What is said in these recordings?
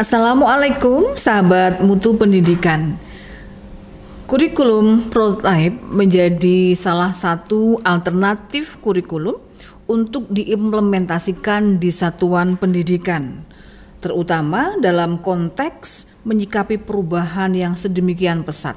Assalamualaikum sahabat mutu pendidikan. Kurikulum prototype menjadi salah satu alternatif kurikulum untuk diimplementasikan di satuan pendidikan, terutama dalam konteks menyikapi perubahan yang sedemikian pesat.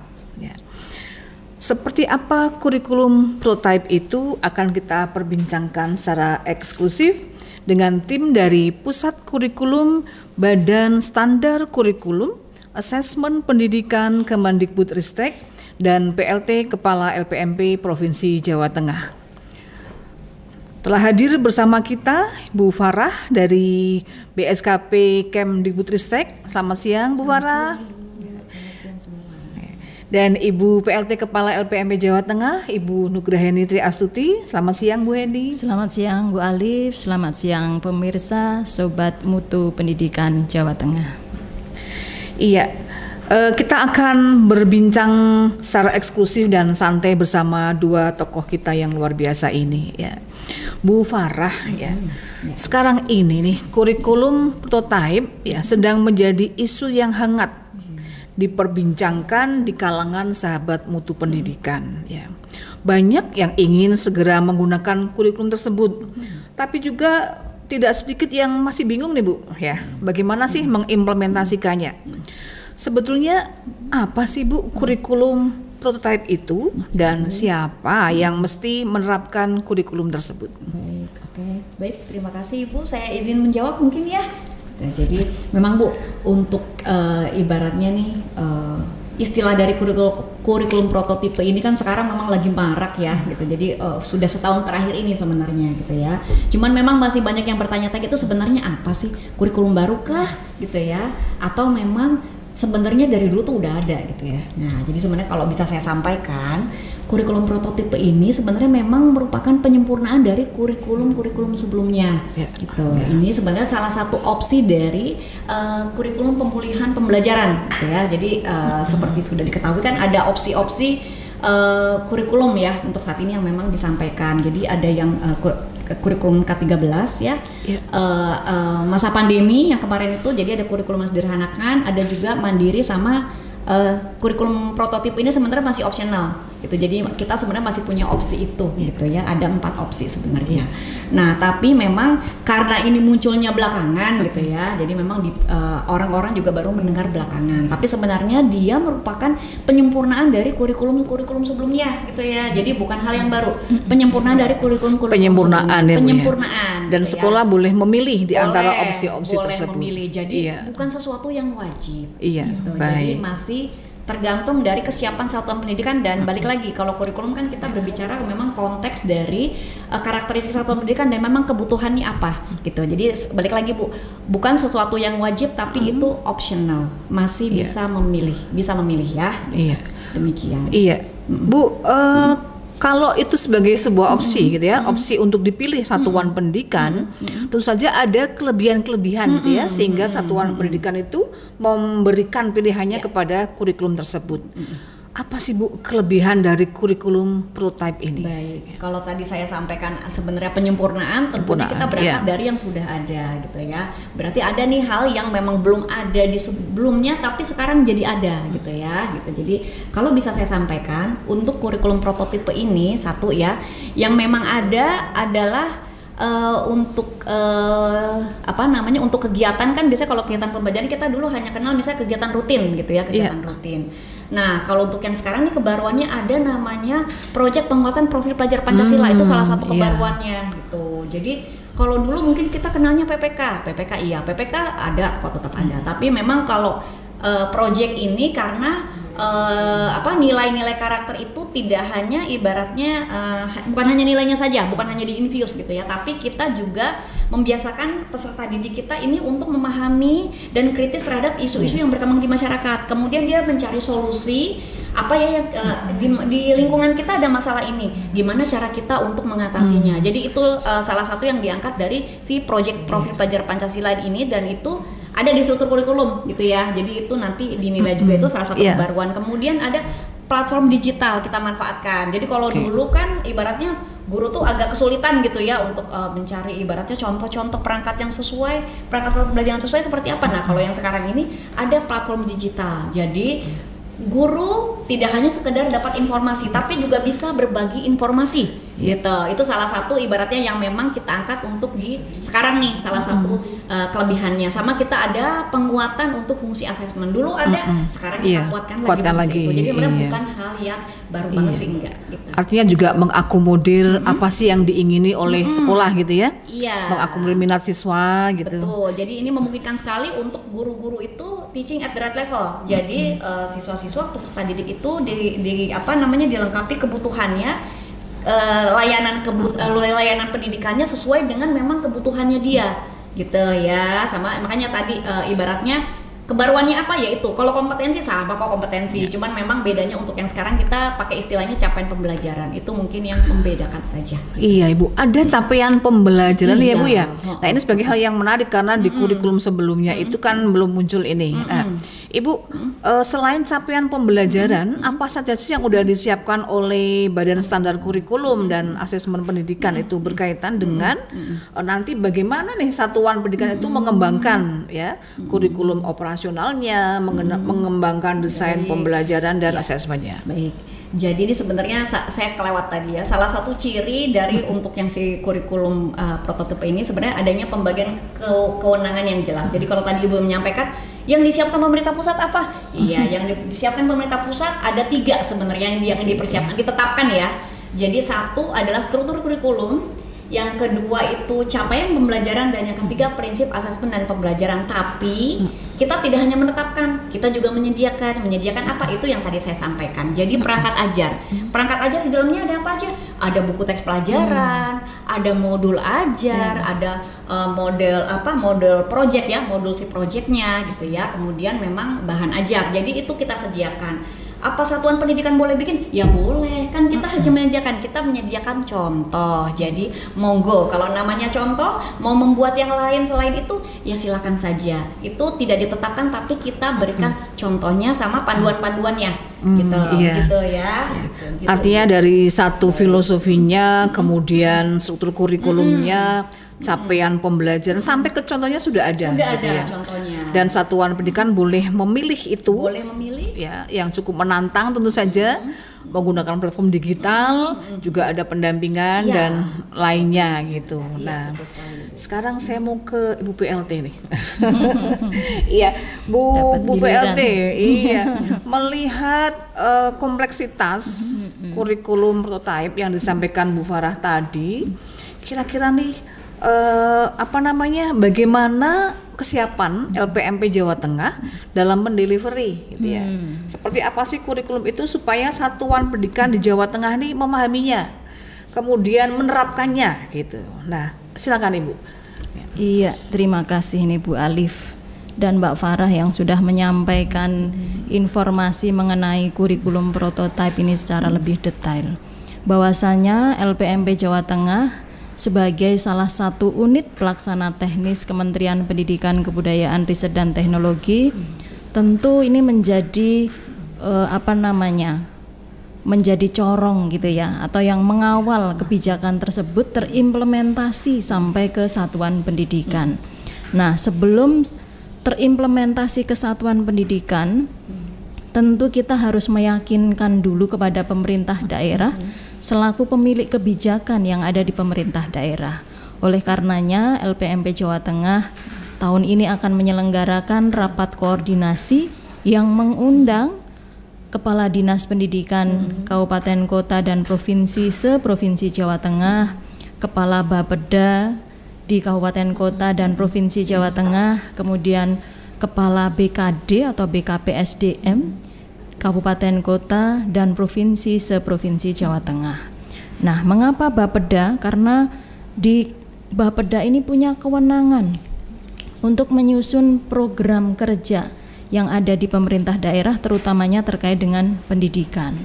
Seperti apa kurikulum prototype itu akan kita perbincangkan secara eksklusif dengan tim dari Pusat Kurikulum Badan Standar Kurikulum, Asesmen Pendidikan Kemendikbudristek, dan PLT Kepala LPMP Provinsi Jawa Tengah. Telah hadir bersama kita Bu Farah dari BSKP Kemdikbudristek. Selamat siang Bu Farah. Dan Ibu PLT Kepala LPMP Jawa Tengah, Ibu Nugraheni Tri Astuti. Selamat siang Bu Heni. Selamat siang Bu Alif, selamat siang pemirsa, Sobat Mutu Pendidikan Jawa Tengah. Iya, kita akan berbincang secara eksklusif dan santai bersama dua tokoh kita yang luar biasa ini ya. Bu Farah ya. Sekarang ini nih kurikulum prototype ya sedang menjadi isu yang hangat diperbincangkan di kalangan sahabat mutu pendidikan ya. Banyak yang ingin segera menggunakan kurikulum tersebut, tapi juga tidak sedikit yang masih bingung nih Bu ya, bagaimana sih mengimplementasikannya. Sebetulnya apa sih Bu kurikulum prototype itu dan siapa yang mesti menerapkan kurikulum tersebut? Baik, terima kasih Ibu. Saya izin menjawab mungkin ya. Nah, jadi memang Bu, untuk ibaratnya nih istilah dari kurikulum prototipe ini kan sekarang memang lagi marak ya gitu. Jadi sudah setahun terakhir ini sebenarnya gitu ya. Cuman memang masih banyak yang bertanya-tanya itu sebenarnya apa sih, kurikulum baru kah gitu ya, atau memang sebenarnya dari dulu tuh udah ada gitu ya. Nah, jadi sebenarnya kalau bisa saya sampaikan, kurikulum prototipe ini sebenarnya memang merupakan penyempurnaan dari kurikulum sebelumnya gitu. Ini sebenarnya salah satu opsi dari kurikulum pemulihan pembelajaran gitu ya. Jadi seperti sudah diketahui kan ada opsi-opsi kurikulum ya untuk saat ini yang memang disampaikan. Jadi ada yang kurikulum K13 ya, masa pandemi yang kemarin itu, jadi ada kurikulum yang sederhanakan, ada juga mandiri sama kurikulum prototipe ini sebenarnya masih opsional gitu. Jadi kita sebenarnya masih punya opsi itu gitu ya. Ada 4 opsi sebenarnya. Nah, tapi memang karena ini munculnya belakangan gitu ya. Jadi memang orang-orang juga baru mendengar belakangan. Tapi sebenarnya dia merupakan penyempurnaan dari kurikulum sebelumnya gitu ya. Jadi bukan hal yang baru. Penyempurnaan dari kurikulum penyempurnaan ya, penyempurnaan. Dan gitu sekolah ya. boleh memilih di antara opsi-opsi tersebut. Memilih. Jadi bukan sesuatu yang wajib. Iya, gitu. baik. Jadi masih tergantung dari kesiapan satuan pendidikan, dan balik lagi kalau kurikulum kan kita berbicara memang konteks dari karakteristik satuan pendidikan dan memang kebutuhannya apa gitu. Jadi balik lagi Bu, bukan sesuatu yang wajib tapi itu optional, masih bisa memilih ya. Iya. Demikian. Iya. Bu, kalau itu sebagai sebuah opsi gitu ya, opsi untuk dipilih satuan pendidikan, tentu saja ada kelebihan-kelebihan gitu ya, sehingga satuan pendidikan itu memberikan pilihannya kepada kurikulum tersebut. Apa sih Bu kelebihan dari kurikulum prototype ini? Baik, kalau tadi saya sampaikan sebenarnya penyempurnaan, tentunya kita berangkat dari yang sudah ada gitu ya. Berarti ada nih hal yang memang belum ada di sebelumnya tapi sekarang jadi ada gitu ya. Gitu. Jadi kalau bisa saya sampaikan untuk kurikulum prototipe ini satu ya, yang memang ada adalah untuk untuk kegiatan kan biasanya kalau kegiatan pembelajaran kita dulu hanya kenal misalnya kegiatan rutin gitu ya, kegiatan rutin. Nah, kalau untuk yang sekarang nih kebaruannya ada namanya proyek penguatan profil pelajar Pancasila, itu salah satu kebaruannya gitu. Jadi kalau dulu mungkin kita kenalnya PPK ada kok, tetap ada. Tapi memang kalau proyek ini karena nilai-nilai karakter itu tidak hanya ibaratnya bukan hanya nilainya saja, bukan hanya di-infuse gitu ya, tapi kita juga membiasakan peserta didik kita ini untuk memahami dan kritis terhadap isu-isu yang berkembang di masyarakat. Kemudian dia mencari solusi apa ya yang di lingkungan kita ada masalah ini, gimana cara kita untuk mengatasinya. Jadi itu salah satu yang diangkat dari si proyek profil pelajar Pancasila ini, dan itu ada di struktur kurikulum gitu ya. Jadi itu nanti dinilai juga, itu salah satu kebaruan. Kemudian ada platform digital kita manfaatkan. Jadi kalau dulu kan ibaratnya guru tuh agak kesulitan gitu ya untuk mencari ibaratnya contoh-contoh perangkat yang sesuai, perangkat pembelajaran sesuai seperti apa. Nah, kalau yang sekarang ini ada platform digital. Jadi guru tidak hanya sekedar dapat informasi, tapi juga bisa berbagi informasi gitu. Itu salah satu ibaratnya yang memang kita angkat untuk di sekarang nih, salah satu kelebihannya. Sama kita ada penguatan untuk fungsi asesmen. Dulu ada, sekarang kita kuatkan lagi. Itu. Jadi sebenarnya bukan hal yang baru banget sih, enggak gitu. Artinya juga mengakomodir apa sih yang diingini oleh sekolah gitu ya. Iya. Mengakomodir minat siswa gitu. Betul. Jadi ini memungkinkan sekali untuk guru-guru itu teaching at the right level. Jadi siswa-siswa peserta didik itu dilengkapi kebutuhannya, layanan pendidikannya sesuai dengan memang kebutuhannya dia gitu ya. Sama makanya tadi ibaratnya kebaruannya apa ya itu, kalau kompetensi sama kok kompetensi, cuman memang bedanya untuk yang sekarang kita pakai istilahnya capaian pembelajaran, itu mungkin yang membedakan saja. Iya Ibu, ada capaian pembelajaran ya Bu ya. Nah ini sebagai hal yang menarik karena di kurikulum sebelumnya itu kan belum muncul ini. Nah, Ibu selain capaian pembelajaran, apa saja sih yang udah disiapkan oleh Badan Standar Kurikulum dan Asesmen Pendidikan itu berkaitan dengan nanti bagaimana nih satuan pendidikan itu mengembangkan ya kurikulum operasionalnya, mengembangkan desain pembelajaran dan asesmennya. Baik. Jadi ini sebenarnya saya kelewat tadi ya. Salah satu ciri dari untuk yang si kurikulum prototipe ini sebenarnya adanya pembagian kewenangan yang jelas. Jadi kalau tadi Ibu menyampaikan yang disiapkan pemerintah pusat apa? Iya, yang disiapkan pemerintah pusat ada 3 sebenarnya yang dipersiapkan, ditetapkan ya. Jadi satu adalah struktur kurikulum, yang kedua itu capaian pembelajaran, dan yang ketiga prinsip asesmen dan pembelajaran. Tapi kita tidak hanya menetapkan, kita juga menyediakan apa itu yang tadi saya sampaikan. Jadi perangkat ajar di dalamnya ada apa aja? Ada buku teks pelajaran, ada modul ajar, ada model project ya, modul si projectnya gitu ya. Kemudian memang bahan ajar. Jadi itu kita sediakan. Apa satuan pendidikan boleh bikin? Ya boleh, kan kita hanya menyediakan contoh. Jadi monggo, kalau namanya contoh, mau membuat yang lain selain itu, ya silakan saja. Itu tidak ditetapkan, tapi kita berikan contohnya sama panduan-panduannya, gitu ya. Gitu. Artinya dari satu filosofinya, kemudian struktur kurikulumnya, capaian pembelajaran sampai ke contohnya sudah ada contohnya. Dan satuan pendidikan boleh memilih itu. Boleh memilih. Ya, yang cukup menantang tentu saja menggunakan platform digital, juga ada pendampingan dan lainnya gitu. Nah, sekarang saya mau ke Ibu PLT nih. Iya, Bu PLT, melihat kompleksitas kurikulum prototipe yang disampaikan Bu Farah tadi, kira-kira nih bagaimana kesiapan LPMP Jawa Tengah dalam mendelivery gitu ya. Seperti apa sih kurikulum itu supaya satuan pendidikan di Jawa Tengah ini memahaminya, kemudian menerapkannya gitu. Nah, silakan Ibu. Iya, terima kasih nih Bu Alif dan Mbak Farah yang sudah menyampaikan informasi mengenai kurikulum prototipe ini secara lebih detail. Bahwasanya LPMP Jawa Tengah sebagai salah satu unit pelaksana teknis Kementerian Pendidikan, Kebudayaan, Riset dan Teknologi, tentu ini menjadi menjadi corong gitu ya, atau yang mengawal kebijakan tersebut terimplementasi sampai ke satuan pendidikan. Nah, sebelum terimplementasi ke satuan pendidikan, tentu kita harus meyakinkan dulu kepada pemerintah daerah selaku pemilik kebijakan yang ada di pemerintah daerah. Oleh karenanya LPMP Jawa Tengah tahun ini akan menyelenggarakan rapat koordinasi yang mengundang Kepala Dinas Pendidikan Kabupaten, Kota, dan Provinsi se-Provinsi Jawa Tengah, Kepala Bapeda di Kabupaten, Kota, dan Provinsi Jawa Tengah, kemudian Kepala BKD atau BKPSDM Kabupaten, Kota, dan Provinsi se-Provinsi Jawa Tengah. Nah, mengapa Bapeda? Karena di Bapeda ini punya kewenangan untuk menyusun program kerja yang ada di pemerintah daerah, terutamanya terkait dengan pendidikan.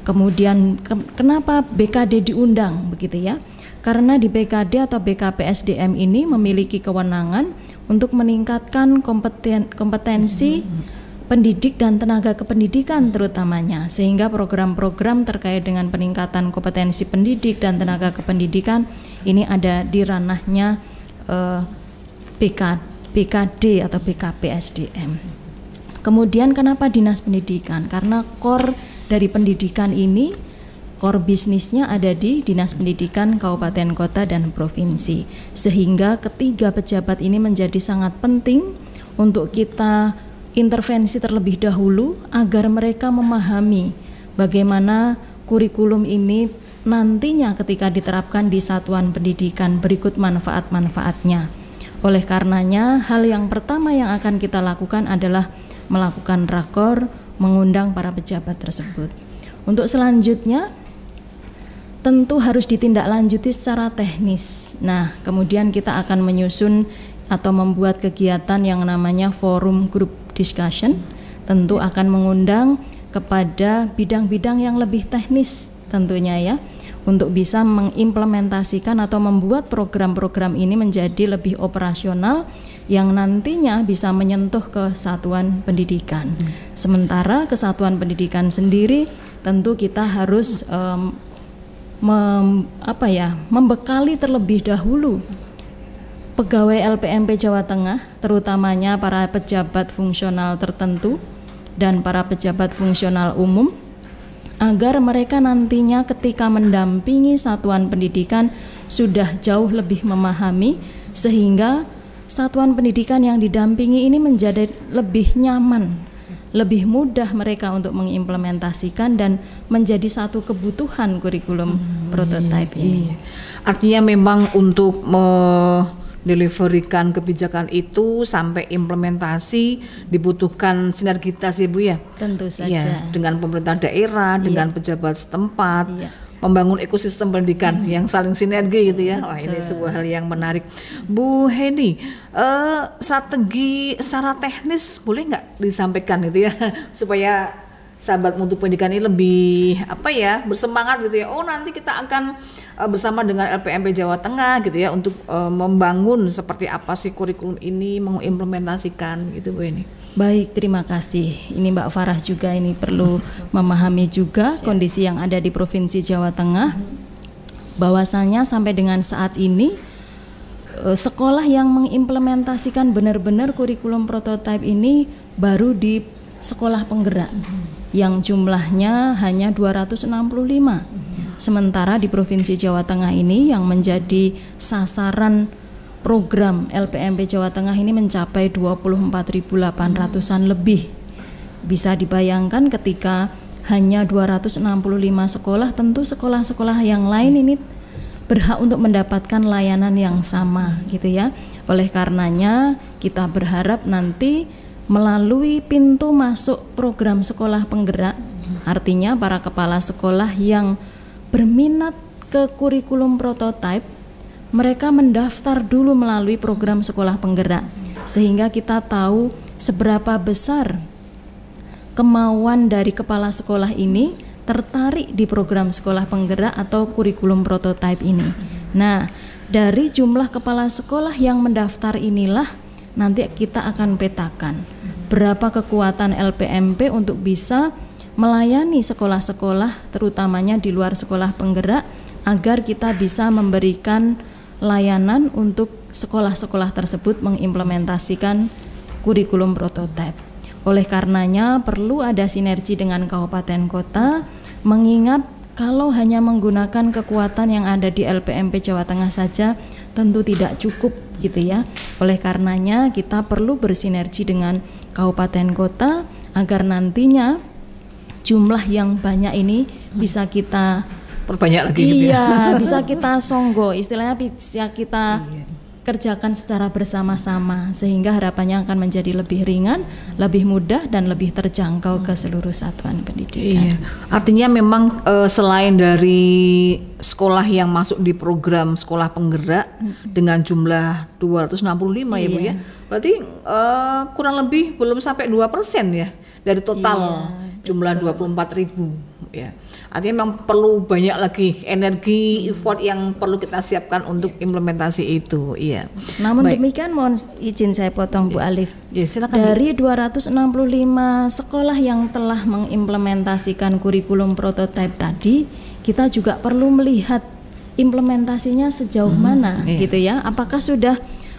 Kemudian kenapa BKD diundang begitu ya? Karena di BKD atau BKPSDM ini memiliki kewenangan untuk meningkatkan kompetensi pendidik dan tenaga kependidikan terutamanya, sehingga program-program terkait dengan peningkatan kompetensi pendidik dan tenaga kependidikan ini ada di ranahnya BKD atau BKP SDM. Kemudian kenapa Dinas Pendidikan? Karena core dari pendidikan ini, core bisnisnya ada di Dinas Pendidikan Kabupaten, Kota, dan Provinsi, sehingga ketiga pejabat ini menjadi sangat penting untuk kita intervensi terlebih dahulu agar mereka memahami bagaimana kurikulum ini nantinya ketika diterapkan di satuan pendidikan berikut manfaat-manfaatnya. Oleh karenanya, hal yang pertama yang akan kita lakukan adalah melakukan rakor, mengundang para pejabat tersebut. Untuk selanjutnya tentu harus ditindaklanjuti secara teknis. Nah, kemudian kita akan menyusun atau membuat kegiatan yang namanya forum group discussion, tentu akan mengundang kepada bidang-bidang yang lebih teknis tentunya ya, untuk bisa mengimplementasikan atau membuat program-program ini menjadi lebih operasional yang nantinya bisa menyentuh ke satuan pendidikan. Sementara kesatuan pendidikan sendiri tentu kita harus membekali terlebih dahulu pegawai LPMP Jawa Tengah, terutamanya para pejabat fungsional tertentu dan para pejabat fungsional umum, agar mereka nantinya ketika mendampingi satuan pendidikan sudah jauh lebih memahami, sehingga satuan pendidikan yang didampingi ini menjadi lebih nyaman, lebih mudah mereka untuk mengimplementasikan dan menjadi satu kebutuhan kurikulum prototipe ini. Artinya memang untuk deliverikan kebijakan itu sampai implementasi dibutuhkan sinergitas ya Bu ya. Tentu saja. Ya, dengan pemerintah daerah, dengan pejabat setempat, membangun ekosistem pendidikan yang saling sinergi gitu ya. Wah, ini sebuah hal yang menarik. Bu Heni, strategi secara teknis boleh nggak disampaikan gitu ya supaya sahabat mutu pendidikan ini lebih bersemangat gitu ya. Oh, nanti kita akan bersama dengan LPMP Jawa Tengah gitu ya untuk membangun seperti apa sih kurikulum ini, mengimplementasikan gitu Bu ini. Baik, terima kasih. Ini Mbak Farah juga ini perlu memahami juga kondisi yang ada di Provinsi Jawa Tengah, bahwasanya sampai dengan saat ini sekolah yang mengimplementasikan benar-benar kurikulum prototipe ini baru di sekolah penggerak yang jumlahnya hanya 265. Sementara di Provinsi Jawa Tengah ini yang menjadi sasaran program LPMP Jawa Tengah ini mencapai 24.800-an lebih. Bisa dibayangkan ketika hanya 265 sekolah, tentu sekolah-sekolah yang lain ini berhak untuk mendapatkan layanan yang sama gitu ya. Oleh karenanya kita berharap nanti melalui pintu masuk program sekolah penggerak, artinya para kepala sekolah yang berminat ke kurikulum prototipe, mereka mendaftar dulu melalui program sekolah penggerak, sehingga kita tahu seberapa besar kemauan dari kepala sekolah ini tertarik di program sekolah penggerak atau kurikulum prototipe ini. Nah, dari jumlah kepala sekolah yang mendaftar inilah nanti kita akan petakan berapa kekuatan LPMP untuk bisa melayani sekolah-sekolah terutamanya di luar sekolah penggerak, agar kita bisa memberikan layanan untuk sekolah-sekolah tersebut mengimplementasikan kurikulum prototipe. Oleh karenanya perlu ada sinergi dengan kabupaten kota, mengingat kalau hanya menggunakan kekuatan yang ada di LPMP Jawa Tengah saja tentu tidak cukup gitu ya. Oleh karenanya kita perlu bersinergi dengan kabupaten kota agar nantinya jumlah yang banyak ini bisa kita perbanyak lagi gitu ya. Bisa kita songgo, istilahnya bisa kita kerjakan secara bersama-sama, sehingga harapannya akan menjadi lebih ringan, lebih mudah dan lebih terjangkau ke seluruh satuan pendidikan. Artinya memang selain dari sekolah yang masuk di program sekolah penggerak dengan jumlah 265 ya Bu ya. Berarti kurang lebih belum sampai 2% ya dari total jumlah 24.000. ya. Artinya memang perlu banyak lagi energi, effort yang perlu kita siapkan untuk implementasi itu, iya. Namun demikian mohon izin saya potong Bu Alif. Ya, silakan. Dari 265 sekolah yang telah mengimplementasikan kurikulum prototipe tadi, kita juga perlu melihat implementasinya sejauh mana gitu ya. Apakah sudah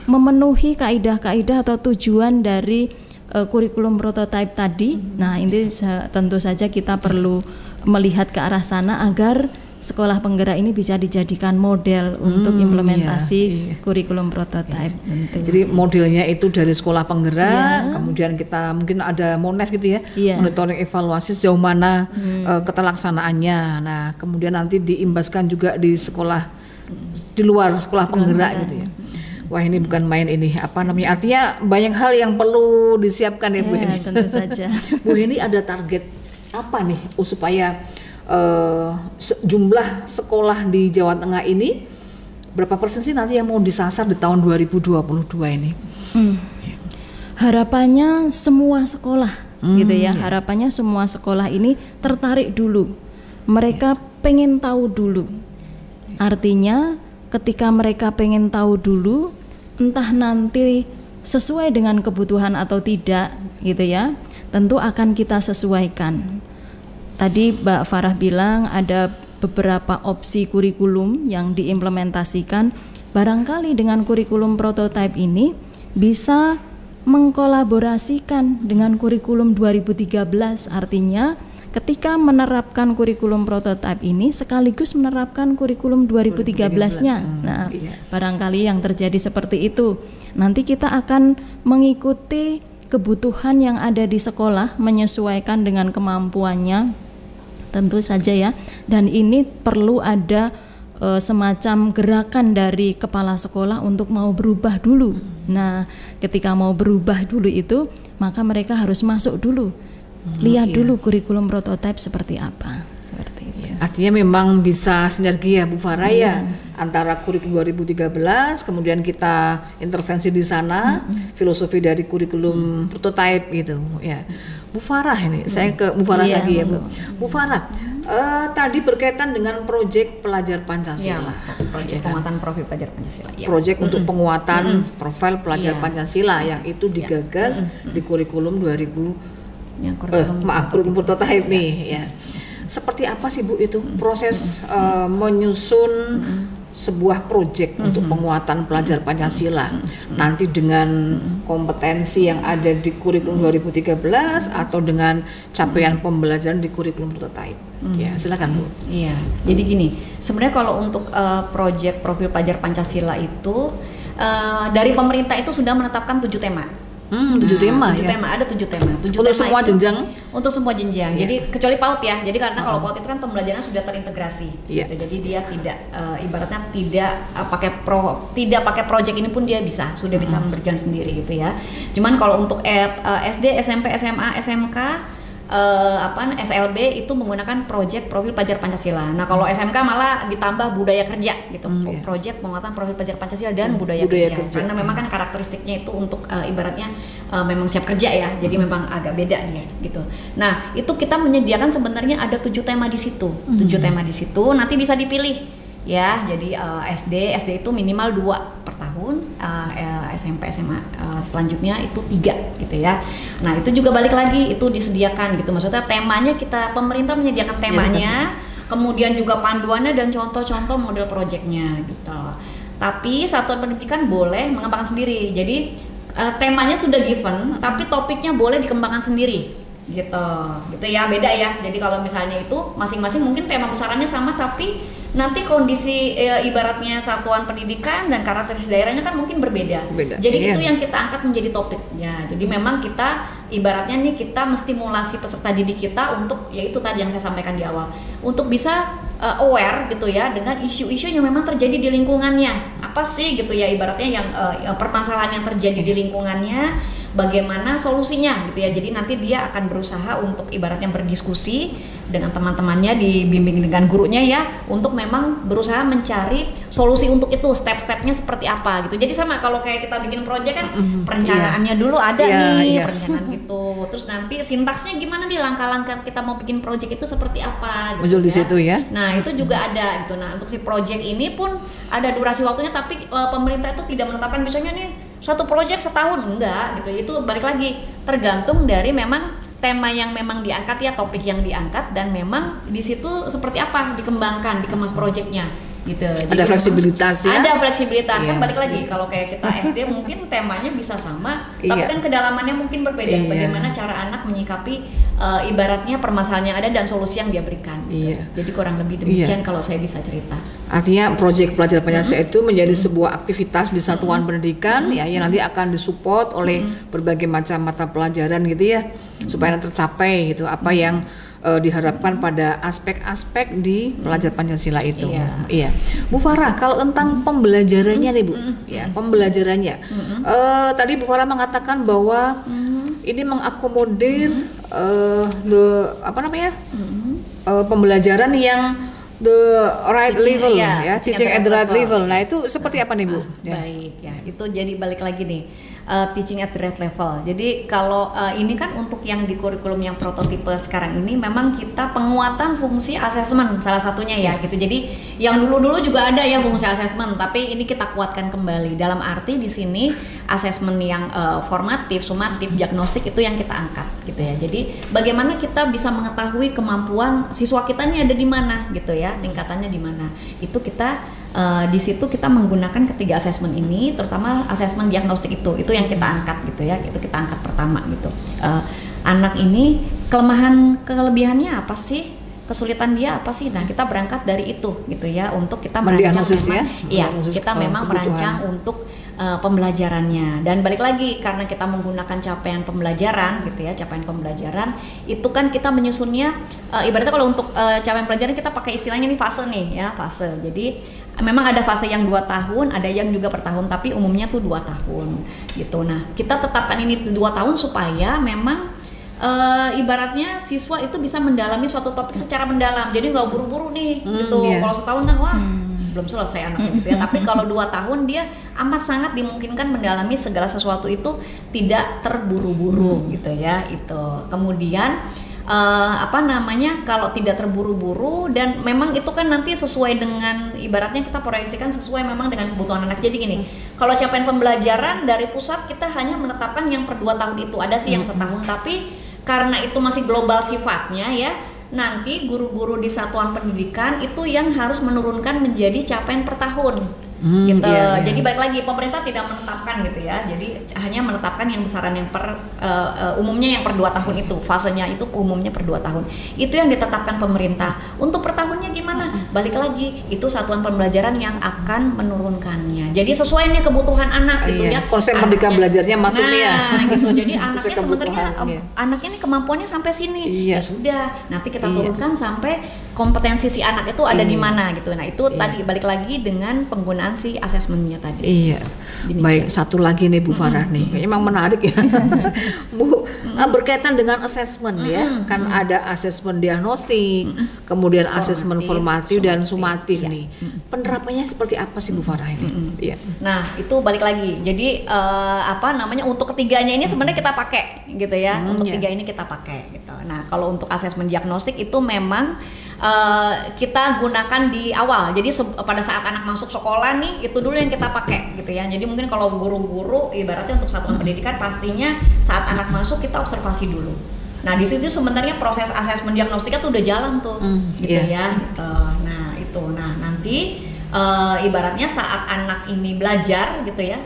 memenuhi kaidah-kaidah atau tujuan dari kurikulum prototipe tadi? Nah, ini tentu saja kita perlu melihat ke arah sana agar sekolah penggerak ini bisa dijadikan model untuk implementasi kurikulum prototipe. Jadi modelnya itu dari sekolah penggerak, kemudian kita mungkin ada MONEF gitu ya, monitoring evaluasi sejauh mana keterlaksanaannya. Nah, kemudian nanti diimbaskan juga di sekolah di luar sekolah penggerak gitu ya. Wah, ini bukan main ini, apa namanya, artinya banyak hal yang perlu disiapkan ya Bu Heni. Tentu saja. Bu Heni ada target apa nih supaya jumlah sekolah di Jawa Tengah ini berapa persen sih nanti yang mau disasar di tahun 2022 ini? Harapannya semua sekolah gitu ya. Harapannya semua sekolah ini tertarik dulu. Mereka pengen tahu dulu. Artinya ketika mereka pengen tahu dulu, entah nanti sesuai dengan kebutuhan atau tidak gitu ya, tentu akan kita sesuaikan. Tadi Mbak Farah bilang ada beberapa opsi kurikulum yang diimplementasikan. Barangkali dengan kurikulum prototipe ini bisa mengkolaborasikan dengan kurikulum 2013, artinya ketika menerapkan kurikulum prototipe ini sekaligus menerapkan kurikulum 2013-nya. Nah, barangkali yang terjadi seperti itu. Nanti kita akan mengikuti kebutuhan yang ada di sekolah, menyesuaikan dengan kemampuannya. Tentu saja ya. Dan ini perlu ada semacam gerakan dari kepala sekolah untuk mau berubah dulu. Nah, ketika mau berubah dulu itu, maka mereka harus masuk dulu. Lihat dulu kurikulum prototipe seperti apa, seperti itu. Artinya memang bisa sinergi ya Bu Farah ya, antara kurikulum 2013, kemudian kita intervensi di sana, filosofi dari kurikulum prototipe gitu ya. Bu Farah ini, saya ke Bu Farah lagi ya Bu. Bu Farah, tadi berkaitan dengan proyek pelajar Pancasila. Proyek penguatan profil pelajar Pancasila. Proyek untuk penguatan profil pelajar Pancasila yang itu digagas di kurikulum kurikulum prototipe nih ya. Seperti apa sih Bu itu proses menyusun sebuah proyek untuk penguatan pelajar Pancasila nanti dengan kompetensi yang ada di kurikulum 2013 atau dengan capaian pembelajaran di kurikulum prototipe. Ya, silakan Bu. Iya. Jadi gini, sebenarnya kalau untuk proyek profil pelajar Pancasila itu dari pemerintah itu sudah menetapkan 7 tema. 7 tema ya? 7 tema, ada 7 tema. 7 untuk tema semua itu, jenjang? Untuk semua jenjang, jadi kecuali PAUD ya. Jadi karena kalau PAUD itu kan pembelajaran sudah terintegrasi gitu. Jadi dia tidak, ibaratnya tidak pakai project ini pun dia sudah bisa berjalan sendiri gitu ya. Cuman kalau untuk SD, SMP, SMA, SMK, SLB itu menggunakan proyek profil pelajar Pancasila. Nah kalau SMK malah ditambah budaya kerja gitu, proyek penguatan profil pelajar Pancasila dan budaya kerja. Karena memang kan karakteristiknya itu untuk ibaratnya memang siap kerja ya, jadi memang agak beda dia gitu. Nah itu kita menyediakan sebenarnya ada 7 tema di situ, 7 tema di situ. Nanti bisa dipilih ya. Jadi SD itu minimal 2 per tahun, SMP SMA selanjutnya itu 3 gitu ya. Nah itu juga balik lagi itu disediakan gitu, maksudnya temanya pemerintah menyediakan temanya, kemudian juga panduannya dan contoh-contoh model proyeknya gitu. Tapi satuan pendidikan boleh mengembangkan sendiri, jadi temanya sudah given tapi topiknya boleh dikembangkan sendiri gitu ya, beda ya. Jadi kalau misalnya itu masing-masing mungkin tema besarannya sama tapi nanti kondisi ibaratnya satuan pendidikan dan karakteristik daerahnya kan mungkin berbeda. Jadi itu yang kita angkat menjadi topik ya. Jadi memang kita ibaratnya nih kita menstimulasi peserta didik kita untuk yaitu tadi yang saya sampaikan di awal, untuk bisa aware gitu ya dengan isu-isu yang memang terjadi di lingkungannya. Apa sih gitu ya ibaratnya yang permasalahan yang terjadi di lingkungannya, bagaimana solusinya gitu ya. Jadi nanti dia akan berusaha untuk ibaratnya berdiskusi dengan teman-temannya, dibimbing dengan gurunya ya, untuk memang berusaha mencari solusi untuk itu, step-stepnya seperti apa gitu. Jadi sama kalau kayak kita bikin proyek kan, perencanaannya dulu ada nih, perencanaan gitu. Terus nanti sintaksnya gimana nih, langkah-langkah kita mau bikin proyek itu seperti apa gitu. Muncul di situ ya. Nah, itu juga ada gitu. Nah, untuk si proyek ini pun ada durasi waktunya, tapi pemerintah itu tidak menetapkan misalnya nih satu proyek setahun, enggak gitu. Itu balik lagi tergantung dari memang tema yang memang diangkat ya, topik yang diangkat, dan memang di situ seperti apa dikembangkan, dikemas proyeknya gitu. Jadi ada fleksibilitas ya. Ada fleksibilitas kan, Iya. balik lagi kalau kayak kita SD mungkin temanya bisa sama, tapi kan kedalamannya mungkin berbeda. Iya. Bagaimana cara anak menyikapi ibaratnya permasalahan yang ada dan solusi yang dia berikan gitu. Iya. Jadi kurang lebih demikian kalau saya bisa cerita. Artinya proyek pelajaran Pancasila itu menjadi sebuah aktivitas di satuan pendidikan ya, yang nanti akan disupport oleh berbagai macam mata pelajaran gitu ya, supaya tercapai gitu apa yang diharapkan pada aspek-aspek di pelajaran Pancasila itu. Iya. Bu Farah, kalau tentang pembelajarannya nih Bu, ya pembelajarannya. Tadi Bu Farah mengatakan bahwa ini mengakomodir pembelajaran yang the right level ya, teaching at the right level. Nah, itu seperti apa nih Bu? Baik ya, itu jadi balik lagi nih. Teaching at the right level. Jadi kalau ini kan untuk yang di kurikulum yang prototipe sekarang ini memang kita penguatan fungsi asesmen salah satunya ya gitu. Jadi yang dulu-dulu juga ada ya fungsi asesmen, tapi ini kita kuatkan kembali. Dalam arti di sini asesmen yang formatif, sumatif, diagnostik itu yang kita angkat gitu ya. Jadi bagaimana kita bisa mengetahui kemampuan siswa kita ini ada di mana gitu ya, tingkatannya di mana. Itu kita di situ kita menggunakan ketiga asesmen ini, terutama asesmen diagnostik itu yang kita angkat gitu ya, itu kita angkat pertama gitu. Anak ini kelebihannya apa sih, kesulitan dia apa sih? Nah, kita berangkat dari itu gitu ya, untuk kita merancang memang, kita memang merancang untuk pembelajarannya. Dan balik lagi karena kita menggunakan capaian pembelajaran gitu ya, capaian pembelajaran itu kan kita menyusunnya ibaratnya kalau untuk capaian pembelajaran kita pakai istilahnya nih fase nih ya, fase. Jadi memang ada fase yang 2 tahun, ada yang juga per tahun, tapi umumnya tuh 2 tahun gitu. Nah, kita tetapkan ini 2 tahun supaya memang ibaratnya siswa itu bisa mendalami suatu topik secara mendalam. Jadi nggak buru-buru nih gitu. Kalau setahun kan wah belum selesai anaknya gitu ya. Tapi kalau 2 tahun dia amat sangat dimungkinkan mendalami segala sesuatu itu tidak terburu-buru gitu ya. Itu. Kemudian kalau tidak terburu-buru dan memang itu kan nanti sesuai dengan ibaratnya kita proyeksikan sesuai memang dengan kebutuhan anak. Jadi gini, kalau capaian pembelajaran dari pusat kita hanya menetapkan yang per 2 tahun itu, ada sih yang setahun, tapi karena itu masih global sifatnya ya, nanti guru-guru di satuan pendidikan itu yang harus menurunkan menjadi capaian per tahun. Gitu. Jadi balik lagi pemerintah tidak menetapkan gitu ya. Jadi hanya menetapkan yang besaran yang umumnya yang per 2 tahun itu, fasenya itu umumnya per 2 tahun. Itu yang ditetapkan pemerintah. Untuk per tahunnya gimana? Balik lagi itu satuan pembelajaran yang akan menurunkannya. Jadi sesuai nih kebutuhan anak gitu ya. Konsep merdeka belajarnya masuk nih ya. Gitu. Jadi anaknya sebenarnya anaknya nih kemampuannya sampai sini. Ya sudah, nanti kita turunkan sampai kompetensi si anak itu ada di mana gitu. Nah, itu tadi balik lagi dengan penggunaan si asesmennya tadi. Iya. Demikian. Baik, satu lagi nih Bu Farah nih. Emang menarik ya. Bu, berkaitan dengan asesmen ya. Kan ada asesmen diagnostik, kemudian asesmen formatif dan sumatif nih. Penerapannya seperti apa sih Bu Farah ini? Iya. Nah, itu balik lagi. Jadi untuk ketiganya ini sebenarnya kita pakai gitu ya. Untuk 3 ini kita pakai gitu. Nah, kalau untuk asesmen diagnostik itu memang kita gunakan di awal. Jadi pada saat anak masuk sekolah nih, itu dulu yang kita pakai gitu ya. Jadi mungkin kalau guru-guru ibaratnya untuk satuan pendidikan pastinya saat anak masuk kita observasi dulu. Nah, di situ sebenarnya proses asesmen diagnostika tuh udah jalan tuh gitu ya. Gitu. Nah, itu. Nah, nanti ibaratnya saat anak ini belajar gitu ya,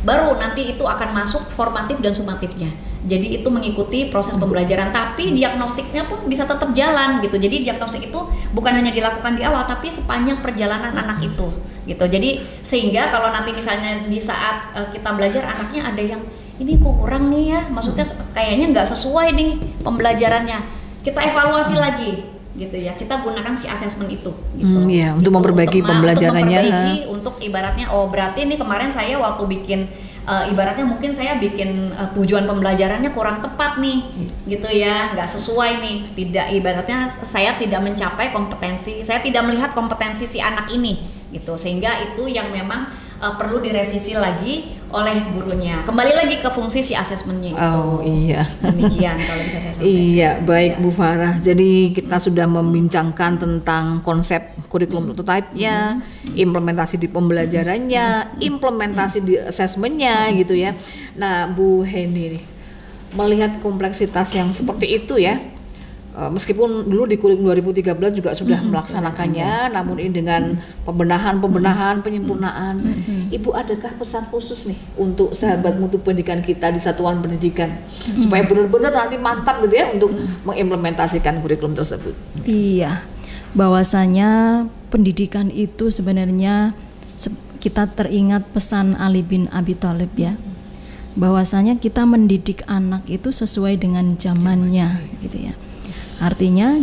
baru nanti itu akan masuk formatif dan sumatifnya. Jadi itu mengikuti proses pembelajaran, tapi diagnostiknya pun bisa tetap jalan gitu. Jadi diagnostik itu bukan hanya dilakukan di awal, tapi sepanjang perjalanan anak itu gitu. Jadi sehingga kalau nanti misalnya di saat kita belajar anaknya ada yang ini kurang nih ya, maksudnya kayaknya nggak sesuai nih pembelajarannya, kita evaluasi lagi gitu ya, kita gunakan si asesmen itu gitu. Untuk memperbaiki pembelajarannya, untuk ibaratnya berarti nih kemarin saya waktu bikin ibaratnya mungkin saya bikin tujuan pembelajarannya kurang tepat nih, gitu ya, nggak sesuai nih, tidak, ibaratnya saya tidak mencapai kompetensi, saya tidak melihat kompetensi si anak ini, gitu, sehingga itu yang memang perlu direvisi lagi oleh gurunya. Kembali lagi ke fungsi si asesmennya itu. Oh iya. Demikian kalau bisa saya sampaikan. Iya, baik Bu Farah. Jadi kita sudah membincangkan tentang konsep kurikulum prototype-nya, implementasi di pembelajarannya, implementasi di asesmennya gitu ya. Nah, Bu Heni nih, melihat kompleksitas yang seperti itu ya, meskipun dulu di kurikulum 2013 juga sudah melaksanakannya, namun ini dengan pembenahan, penyempurnaan. Ibu adakah pesan khusus nih untuk sahabat mutu pendidikan kita di satuan pendidikan supaya benar-benar nanti mantap gitu ya untuk mengimplementasikan kurikulum tersebut? Iya, bahwasanya pendidikan itu sebenarnya kita teringat pesan Ali bin Abi Thalib ya, bahwasanya kita mendidik anak itu sesuai dengan zamannya gitu ya. Artinya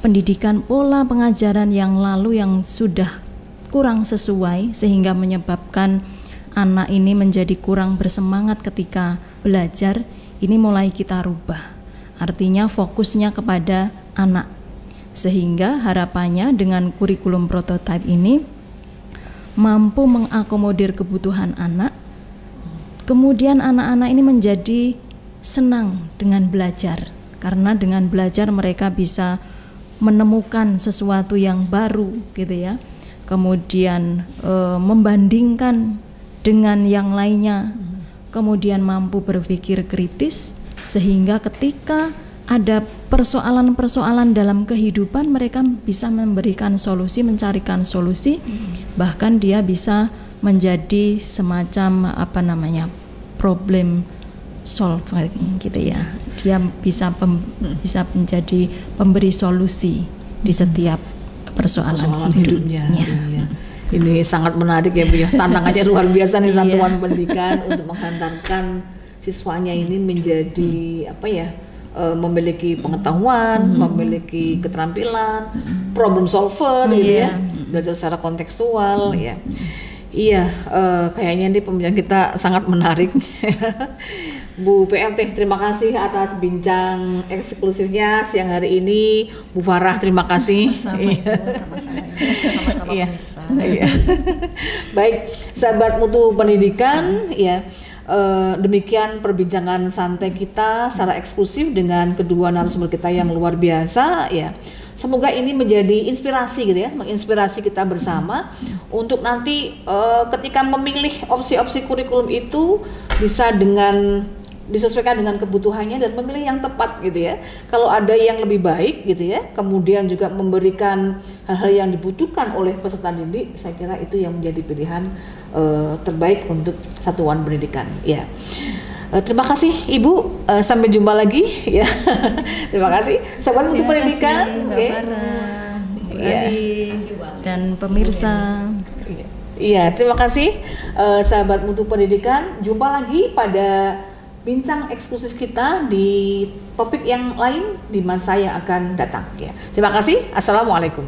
pendidikan pola pengajaran yang lalu yang sudah kurang sesuai sehingga menyebabkan anak ini menjadi kurang bersemangat ketika belajar, ini mulai kita rubah. Artinya fokusnya kepada anak. Sehingga harapannya dengan kurikulum prototype ini mampu mengakomodir kebutuhan anak. Kemudian anak-anak ini menjadi senang dengan belajar. Karena dengan belajar mereka bisa menemukan sesuatu yang baru gitu ya. Kemudian membandingkan dengan yang lainnya. Kemudian mampu berpikir kritis sehingga ketika ada persoalan-persoalan dalam kehidupan mereka bisa memberikan solusi, mencarikan solusi. Bahkan dia bisa menjadi semacam problem solving gitu ya. Dia bisa menjadi pemberi solusi di setiap persoalan hidupnya. Iya. Ini sangat menarik ya Bu ya. Tantangannya luar biasa nih satuan pendidikan untuk menghantarkan siswanya ini menjadi memiliki pengetahuan, memiliki keterampilan, problem solver gitu ya. Belajar secara kontekstual ya. Iya, kayaknya ini pembicaraan kita sangat menarik. Bu PRT, terima kasih atas bincang eksklusifnya siang hari ini. Bu Farah, terima kasih. Sama-sama. Iya. Baik, sahabat mutu pendidikan, ya. Demikian perbincangan santai kita secara eksklusif dengan kedua narasumber kita yang luar biasa, ya. Semoga ini menjadi inspirasi gitu ya, menginspirasi kita bersama untuk nanti ketika memilih opsi-opsi kurikulum itu bisa disesuaikan dengan kebutuhannya dan memilih yang tepat gitu ya. Kalau ada yang lebih baik gitu ya, kemudian juga memberikan hal-hal yang dibutuhkan oleh peserta didik, saya kira itu yang menjadi pilihan terbaik untuk satuan pendidikan ya. Terima kasih Ibu, sampai jumpa lagi ya. Terima kasih sahabat mutu pendidikan, dan pemirsa. Iya, terima kasih sahabat mutu pendidikan. Jumpa lagi pada bincang eksklusif kita di topik yang lain di masa yang akan datang ya. Terima kasih. Assalamualaikum.